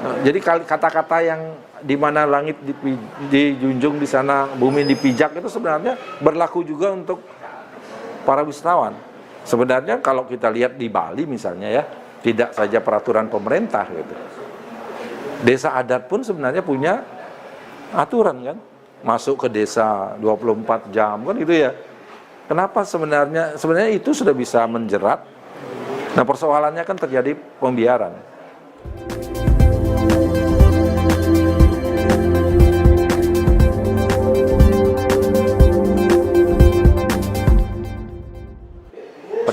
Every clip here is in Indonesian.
Jadi kata-kata yang di mana langit dijunjung, di sana bumi dipijak itu sebenarnya berlaku juga untuk para wisatawan. Sebenarnya kalau kita lihat di Bali misalnya ya, tidak saja peraturan pemerintah gitu. Desa adat pun sebenarnya punya aturan kan, masuk ke desa 24 jam kan gitu ya. Kenapa sebenarnya itu sudah bisa menjerat. Nah, persoalannya kan terjadi pembiaran.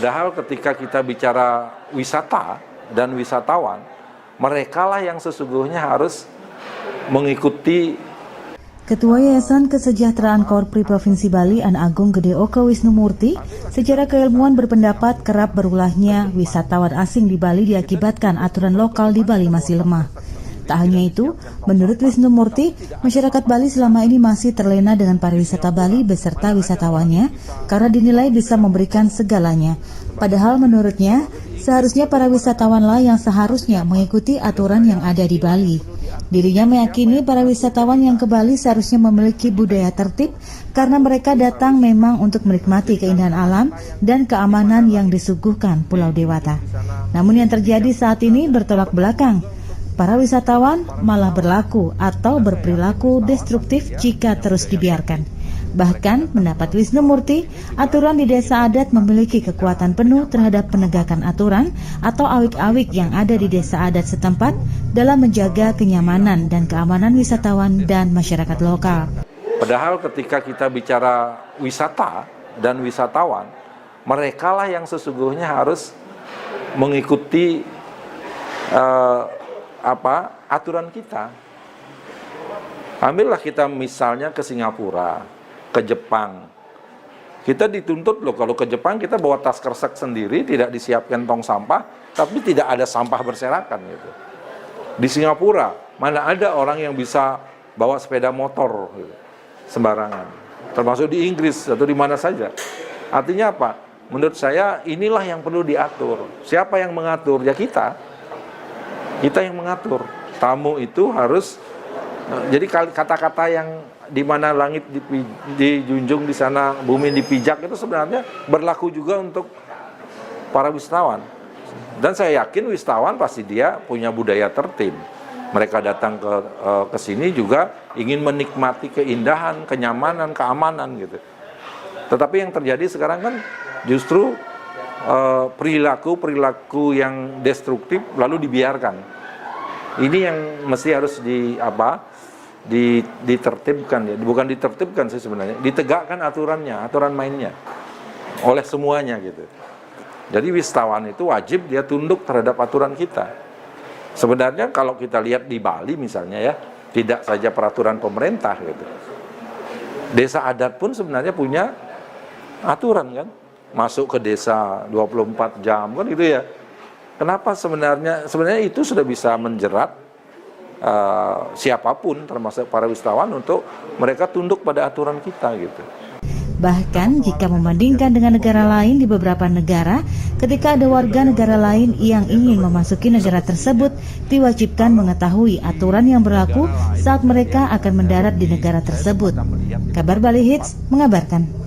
Padahal ketika kita bicara wisata dan wisatawan, merekalah yang sesungguhnya harus mengikuti. Ketua Yayasan Kesejahteraan Korpri Provinsi Bali, An Agung Gede Oka Wisnumurti, secara keilmuan berpendapat kerap berulahnya wisatawan asing di Bali diakibatkan aturan lokal di Bali masih lemah. Tak hanya itu, menurut Wisnumurti, masyarakat Bali selama ini masih terlena dengan pariwisata Bali beserta wisatawannya karena dinilai bisa memberikan segalanya. Padahal menurutnya, seharusnya para wisatawanlah yang seharusnya mengikuti aturan yang ada di Bali. Dirinya meyakini para wisatawan yang ke Bali seharusnya memiliki budaya tertib karena mereka datang memang untuk menikmati keindahan alam dan keamanan yang disuguhkan Pulau Dewata. Namun yang terjadi saat ini bertolak belakang. Para wisatawan malah berlaku atau berperilaku destruktif jika terus dibiarkan. Bahkan, mendapat Wisnumurti, aturan di desa adat memiliki kekuatan penuh terhadap penegakan aturan atau awik-awik yang ada di desa adat setempat dalam menjaga kenyamanan dan keamanan wisatawan dan masyarakat lokal. Padahal ketika kita bicara wisata dan wisatawan, merekalah yang sesungguhnya harus mengikuti aturan kita. Ambillah kita misalnya ke Singapura, ke Jepang. Kita dituntut loh, kalau ke Jepang kita bawa tas kresek sendiri, tidak disiapkan tong sampah, tapi tidak ada sampah berserakan gitu. Di Singapura, mana ada orang yang bisa bawa sepeda motor gitu, sembarangan. Termasuk di Inggris atau di mana saja. Artinya apa? Menurut saya inilah yang perlu diatur. Siapa yang mengatur? Ya kita. Kita yang mengatur. Tamu itu harus, jadi kata-kata yang di mana langit dijunjung, di sana bumi dipijak itu sebenarnya berlaku juga untuk para wisatawan. Dan saya yakin wisatawan pasti dia punya budaya tertib. Mereka datang ke sini juga ingin menikmati keindahan, kenyamanan, keamanan gitu. Tetapi yang terjadi sekarang kan justru perilaku yang destruktif lalu dibiarkan. Ini yang mesti harus ditertibkan ya, bukan ditertibkan sih sebenarnya, ditegakkan aturannya, aturan mainnya oleh semuanya gitu. Jadi wisatawan itu wajib dia tunduk terhadap aturan kita. Sebenarnya kalau kita lihat di Bali misalnya ya, tidak saja peraturan pemerintah gitu. Desa adat pun sebenarnya punya aturan kan, masuk ke desa 24 jam kan gitu ya. Kenapa sebenarnya itu sudah bisa menjerat siapapun termasuk para wisatawan untuk mereka tunduk pada aturan kita gitu. Bahkan jika membandingkan dengan negara lain, di beberapa negara, ketika ada warga negara lain yang ingin memasuki negara tersebut, diwajibkan mengetahui aturan yang berlaku saat mereka akan mendarat di negara tersebut. Kabar Bali Hits mengabarkan.